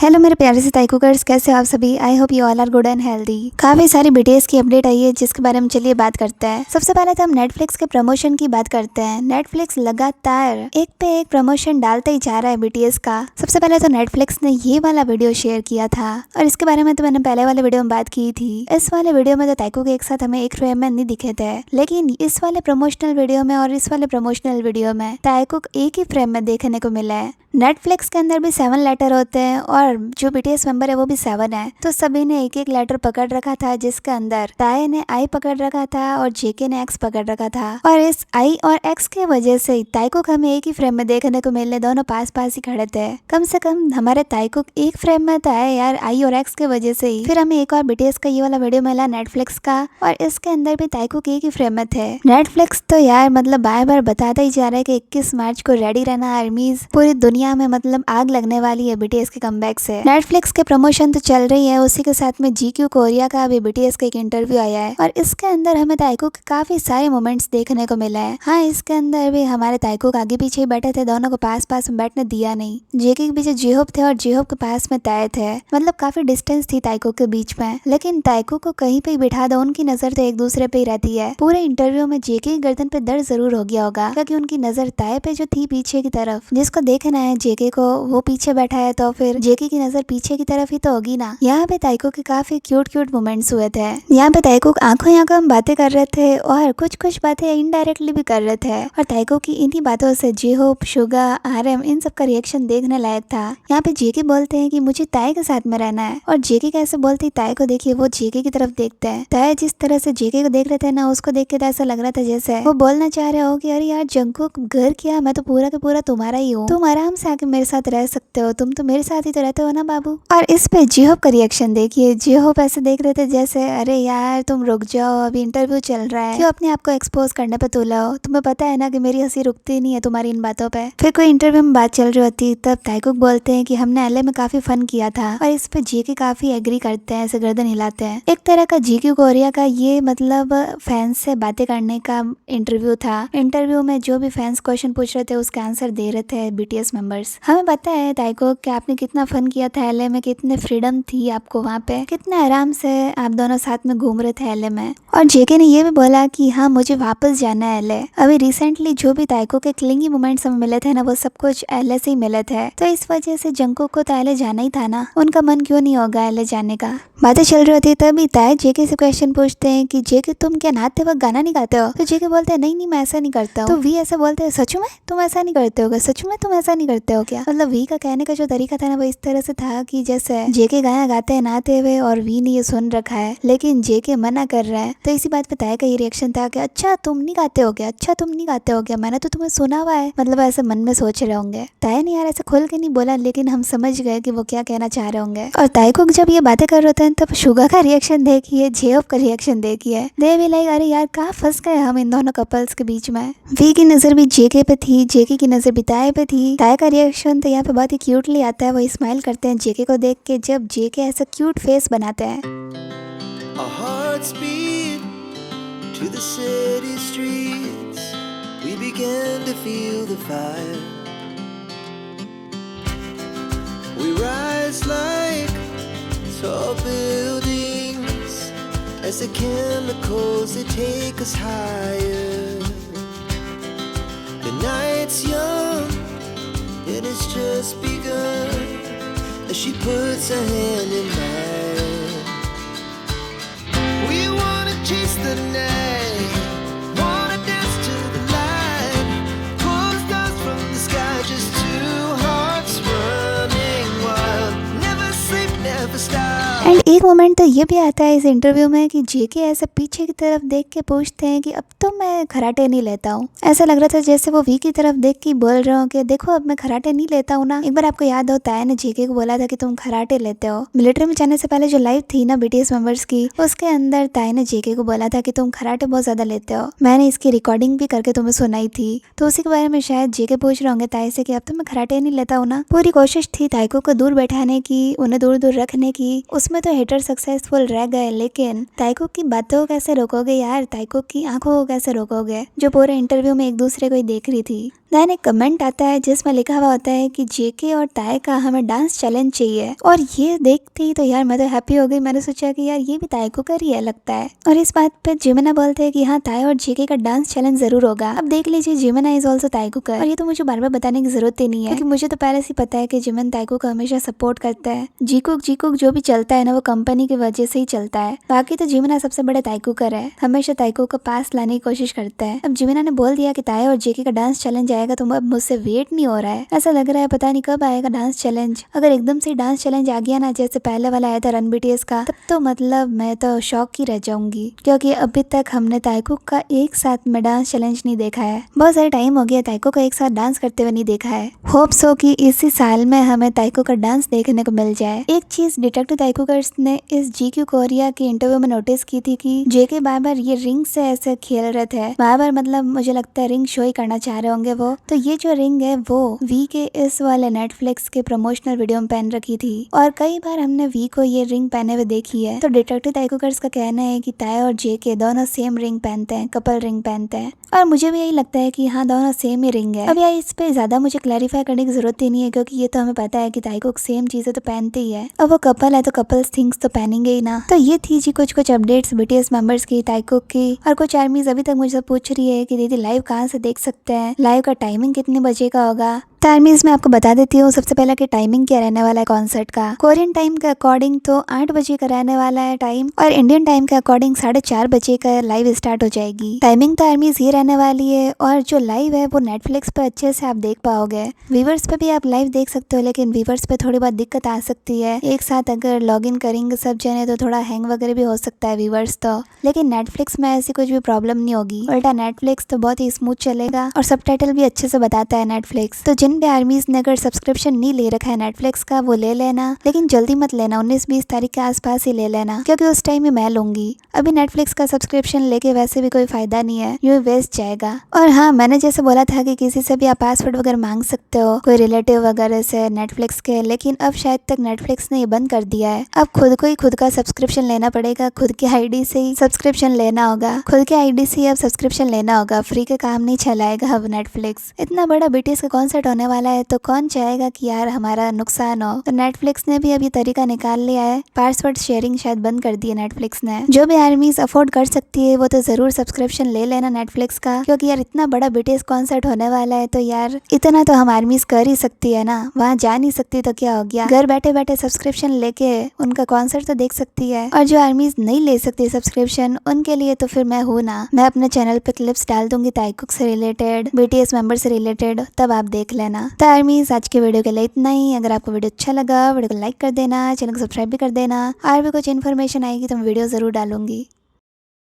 Hello मेरे प्यारे से ताइकुकर्स, कैसे हो आप सभी। I hope you all are good and healthy. काफी सारी बीटीएस की अपडेट आई है जिसके बारे में चलिए बात करते हैं। सबसे पहले तो हम नेटफ्लिक्स के प्रमोशन की बात करते हैं। नेटफ्लिक्स लगातार एक पे एक प्रमोशन डालते ही जा रहा है बीटीएस का। सबसे पहले तो नेटफ्लिक्स ने ये वाला वीडियो शेयर किया था और इसके बारे में तो मैंने पहले वाले वीडियो में बात की थी। इस वाले वीडियो में तो ताइकुक एक साथ हमें एक फ्रेम में नहीं दिखे थे, लेकिन इस वाले प्रमोशनल वीडियो में और इस वाले प्रमोशनल वीडियो में ताइकुक एक ही फ्रेम में देखने को मिला है। नेटफ्लिक्स के अंदर भी 7 लेटर होते हैं और जो बीटीएस मेंबर है वो भी 7 है, तो सभी ने एक एक लेटर पकड़ रखा था, जिसके अंदर ताए ने आई पकड़ रखा था और जेके ने एक्स पकड़ रखा था। और इस आई और एक्स के वजह से ताइकुक हमें एक ही फ्रेम में देखने को मिले, दोनों पास पास ही खड़े थे। कम से कम हमारे ताइकुक एक फ्रेम में तो है यार, आई और एक्स के वजह से ही। फिर हमें एक और बीटीएस का ये वाला वीडियो मिला नेटफ्लिक्स का, और इसके अंदर भी ताइकुक एक ही फ्रेम में थे। नेटफ्लिक्स तो यार मतलब बार बार बताता ही जा रहा है कि 21 मार्च को रेडी रहना आर्मीज, पूरी दुनिया में मतलब आग लगने वाली है बीटीएस के कमबैक से। नेटफ्लिक्स के प्रमोशन तो चल रही है, उसी के साथ में जीक्यू कोरिया का भी बीटीएस का एक इंटरव्यू आया है और इसके अंदर हमें ताइकुक के काफी सारे मोमेंट्स देखने को मिला है। हाँ, इसके अंदर भी हमारे ताइकुक आगे पीछे ही बैठे थे, दोनों को पास पास में बैठने दिया नहीं। जेके के पीछे जेहोप थे और जेहोप के पास में ताए थे, मतलब काफी डिस्टेंस थी ताइकुक के बीच में। लेकिन ताइकुक को कहीं पे बिठा दो, उनकी नजर तो एक दूसरे पे ही रहती है। पूरे इंटरव्यू में जेके की गर्दन पे दर्द जरूर हो गया होगा, क्योंकि उनकी नजर ताए पे जो थी पीछे की तरफ, जिसको देखना है जेके को वो पीछे बैठा है, तो फिर जेके की नजर पीछे की तरफ ही तो होगी ना। यहाँ पे ताइकुक के काफी क्यूट क्यूट मोमेंट्स हुए थे। यहाँ पे ताइकुक आंखों ही आंखों में बातें कर रहे थे और कुछ कुछ बातें इनडायरेक्टली भी कर रहे थे, और ताइकुक की इन्हीं बातों से जेहोप, शुगा, आरएम इन सब का रिएक्शन देखने लायक था। यहाँ पे जेके बोलते हैं कि मुझे ताए के साथ में रहना है, और जेके कैसे बोलते ताए को देखिए, वो जेके की तरफ देखते हैं। ताए जिस तरह से जेके को देख रहे थे ना, उसको देख के तो ऐसा लग रहा था जैसे वो बोलना चाह रहे हो कि अरे यार जंकुक, घर क्या, मैं तो पूरा का पूरा तुम्हारा ही हूँ, तुम आराम से आके मेरे साथ रह सकते हो, तुम तो मेरे साथ ही तो रहते हो ना बाबू। और इस पे जेहोप का रिएक्शन देखिए, जेहोप ऐसे देख रहे थे जैसे अरे यार तुम रुक जाओ, अभी इंटरव्यू चल रहा है, क्यों अपने आप को एक्सपोज करने पे तुलाओ, तुम्हें पता है ना कि मेरी हंसी रुकती नहीं है तुम्हारी इन बातों पे। फिर कोई इंटरव्यू में बात चल रही होती, तब ताइकुक बोलते हैं कि हमने एलए में काफी फन किया था, और इस पे जेके काफी एग्री करते हैं, ऐसे गर्दन हिलाते हैं। एक तरह का जीक्यू कोरिया का ये मतलब फैंस से बातें करने का इंटरव्यू था। इंटरव्यू में जो भी फैंस क्वेश्चन पूछ रहे थे उसका आंसर दे रहे थे बीटीएस मेंबर्स। हमें पता है ताइकुक कि आपने कितना फन किया था एलए में, कितने फ्रीडम थी आपको वहाँ पे, कितना आराम से आप दोनों साथ में घूम रहे थे एलए में। और जेके ने ये भी बोला कि हाँ मुझे वापस जाना है एलए। अभी रिसेंटली जो भी ताइकुक के क्लिंगी मोमेंट्स हमें मिले थे ना, वो सब कुछ एलए से ही मिले थे, तो इस वजह से जंकुक को तो एलए जाना ही था ना, उनका मन क्यों नहीं होगा एलए जाने का। बातें चल रही होती तभी ताए जेके से क्वेश्चन पूछते हैं कि जेके तुम क्या नहाते वक्त गाना नहीं गाते हो, तो जेके बोलते हैं नहीं नहीं मैं ऐसा नहीं करता हूँ। तो वी ऐसा बोलते हैं सच में तुम ऐसा नहीं करते हो, सच में तुम ऐसा नहीं करते हो क्या। मतलब वी का कहने का जो तरीका था ना, वो इस तरह से था कि जैसे जेके गाना गाते हैं नहाते हुए और वी ने ये सुन रखा है, लेकिन जेके मना कर रहा है। तो इसी बात पे ताए का ये रिएक्शन था कि अच्छा तुम नहीं गाते हो क्या, अच्छा तुम नहीं गाते हो क्या, मैंने तो तुम्हें सुना हुआ है। मतलब ऐसे मन में सोच रहे होंगे। ताए ने यार ऐसे खोल के नहीं बोला, लेकिन हम समझ गए कि वो क्या कहना चाह रहे होंगे। और ताइकुक जब ये बातें कर रहे थे तब शुगा का रिएक्शन देखिए, जेहोप का रिएक्शन देखिए, दे भी लाइक अरे यार कहाँ फंस गए हम इन दोनों कपल्स के बीच में। वी की नजर भी जेके पे थी, जेके की नजर भी ताए पे थी। ताए का रिएक्शन तो यहाँ पे बहुत ही क्यूटली आता है, वो स्माइल करते हैं जेके को देख के, जब जेके ऐसा क्यूट फेस बनाते हैं। Our hearts beat to the city streets. We began to feel the fire. We rise like tall buildings as the chemicals they take us higher. The night's young and it's just begun as she puts her hand in mine. We wanna chase the night, wanna dance to the light, pull stars from the sky, just two hearts running wild, never sleep, never stop. And एक moment तो ये भी आता है इस interview में कि जेके ऐसे पीछे की तरफ देख के पूछते हैं कि अब तो मैं खराटे नहीं लेता हूँ। ऐसा लग रहा था जैसे वो वी की तरफ देख के बोल रहे हो कि देखो अब मैं खराटे नहीं लेता हूँ ना। एक बार आपको याद हो ताए ने जेके को बोला था कि तुम खराटे लेते हो। मिलिट्री में जाने से पहले जो लाइव थी ना बीटीएस मेंबर्स की, उसके अंदर ताए ने जेके को बोला था कि तुम खराटे बहुत ज्यादा लेते हो, मैंने इसकी रिकॉर्डिंग भी करके तुम्हें सुनाई थी। तो उसी के बारे में शायद जेके पूछ रहे होंगे ताए से कि अब तो मैं खराटे नहीं लेता हूँ ना। पूरी कोशिश थी ताइकुक को दूर बैठाने की, उन्हें दूर दूर रखने की, उसमें तो हेटर सक्सेसफुल रह गए, लेकिन ताइकुक की बातों को कैसे रोकोगे यार, ताइकुक की आंखों को कैसे रोकोगे जो पूरे इंटरव्यू में एक दूसरे को ही देख रही थी। देन एक कमेंट आता है जिसमें लिखा हुआ होता है कि जेके और ताए का हमें डांस चैलेंज चाहिए। और ये देखते ही तो यार मैं तो हैप्पी हो गई। मैंने सोचा कि यार ये भी ताए को कर ही है लगता है। और इस बात पे जिमिना बोलते हैं कि हाँ ताए और जेके का डांस चैलेंज जरूर होगा। अब देख लीजिए जिमिना इज ऑल्सो ताइको कर। और ये तो मुझे बार बार बताने की जरूरत ही नहीं है क्योंकि मुझे तो पहले से पता है कि जिमिन ताइको को हमेशा सपोर्ट करता है। जीकुक जो भी चलता है ना वो कंपनी की वजह से ही चलता है। बाकी तो जिमिना सबसे बड़े ताइको कर है, हमेशा ताइको को पास लाने की कोशिश करता है। अब जिमिना ने बोल दिया कि ताए और जेके का डांस चैलेंज आएगा तो अब मुझसे वेट नहीं हो रहा है। ऐसा लग रहा है पता नहीं कब आएगा डांस चैलेंज। अगर एकदम से डांस चैलेंज आ गया ना जैसे पहले वाला आया था रन बीटीएस का, तब तो मतलब मैं तो शॉक ही रह जाऊंगी क्योंकि अभी तक हमने ताइको का एक साथ में डांस चैलेंज नहीं देखा है। बहुत सारा टाइम हो गया ताइको को एक साथ डांस करते हुए नहीं देखा है। होप सो कि इसी साल में हमें ताइको का डांस देखने को मिल जाए। एक चीज डिटेक्टिव ताइकोगर्स ने इस जीक्यू कोरिया के इंटरव्यू में नोटिस की थी कि जेके बार बार ये रिंग से ऐसे खेल रहे थे। बार बार मतलब मुझे लगता है रिंग शो ही करना चाह रहे होंगे वो। तो ये जो रिंग है वो वी के इस वाले नेटफ्लिक्स के प्रमोशनल वीडियो में पहन रखी थी और कई बार हमने वी को ये रिंग पहने हुए देखी है। तो डिटेक्टिव ताइकोगर्स का कहना है कि ताए और जेके दोनों सेम रिंग पहनते हैं, कपल रिंग पहनते हैं। और मुझे भी यही लगता है कि हाँ दोनों सेम ही रिंग है। अब यार इस पे ज्यादा मुझे क्लैरिफाई करने की जरूरत ही नहीं है क्योंकि ये तो हमें पता है कि ताइको सेम चीजें तो पहनते ही है। अब वो कपल है तो कपल्स थिंग्स तो पहनेंगे ही ना। तो ये थी जी कुछ अपडेट्स बीटीएस मेंबर्स की, ताइको की। और कुछ आर्मीज अभी तक मुझसे पूछ रही है कि दीदी लाइव कहाँ से देख सकते हैं, लाइव का टाइमिंग कितने बजे का होगा। तो आर्मीज मैं आपको बता देती हूँ सबसे पहले कि टाइमिंग क्या रहने वाला है कॉन्सर्ट का। कोरियन टाइम के अकॉर्डिंग तो 8 बजे का रहने वाला है टाइम और इंडियन टाइम के अकॉर्डिंग 4:30 बजे का लाइव स्टार्ट हो जाएगी। टाइमिंग तो आर्मीज ये रहने वाली है और जो लाइव है वो नेटफ्लिक्स पे अच्छे से आप देख पाओगे। व्यूवर्स पे भी आप लाइव देख सकते हो लेकिन व्यूवर्स पे थोड़ी बहुत दिक्कत आ सकती है। एक साथ अगर लॉग इन करेंगे सब जने तो थोड़ा हैंग वगैरह भी हो सकता है व्यूवर्स तो। लेकिन नेटफ्लिक्स में ऐसी कुछ भी प्रॉब्लम नहीं होगी, उल्टा नेटफ्लिक्स तो बहुत ही स्मूथ चलेगा और सबटाइटल भी अच्छे से बताता है नेटफ्लिक्स। तो जिन भी आर्मीज ने अगर सब्सक्रिप्शन नहीं ले रखा है नेटफ्लिक्स का वो ले लेना, लेकिन जल्दी मत लेना, 19-20 तारीख के आसपास ही ले लेना क्योंकि उस टाइम में मैं लूंगी। अभी नेटफ्लिक्स का सब्सक्रिप्शन लेके वैसे भी कोई फायदा नहीं है, यूं वेस्ट जाएगा। और हाँ मैंने जैसे बोला था कि किसी से भी आप पासवर्ड वगैरह मांग सकते हो कोई रिलेटिव वगैरह से नेटफ्लिक्स के, लेकिन अब शायद तक नेटफ्लिक्स ने ये बंद कर दिया है। अब खुद को ही खुद का सब्सक्रिप्शन लेना पड़ेगा, खुद की आईडी से ही सब्सक्रिप्शन लेना होगा, खुद के आईडी से ही अब सब्सक्रिप्शन लेना होगा। फ्री के काम नहीं चलाएगा अब नेटफ्लिक्स। इतना बड़ा बीटीएस का कॉन्सर्ट होने वाला है तो कौन चाहेगा कि यार हमारा नुकसान हो। तो नेटफ्लिक्स ने भी अब ये तरीका निकाल लिया है, पासवर्ड शेयरिंग शायद बंद कर दी है नेटफ्लिक्स ने। जो भी आर्मीज अफोर्ड कर सकती है वो तो जरूर सब्सक्रिप्शन ले लेना नेटफ्लिक्स का क्योंकि यार इतना बड़ा बीटीएस कॉन्सर्ट होने वाला है तो यार इतना तो हम आर्मीज कर ही सकती है ना। वहाँ जा नहीं सकती तो क्या हो गया, घर बैठे बैठे सब्सक्रिप्शन लेके उनका कॉन्सर्ट तो देख सकती है। और जो आर्मीज नहीं ले सकती सब्सक्रिप्शन उनके लिए तो फिर मैं हूँ ना, मैं अपने चैनल पे क्लिप्स डाल दूंगी ताइकुक से रिलेटेड, बीटीएस मेंबर से रिलेटेड, तब आप देख लेना। तो आर्मीज आज के वीडियो के लिए इतना ही। अगर आपको वीडियो अच्छा लगा वीडियो को लाइक कर देना, चैनल को सब्सक्राइब भी कर देना। और भी कुछ इन्फॉर्मेशन आएगी तो मैं वीडियो जरूर डालूंगी।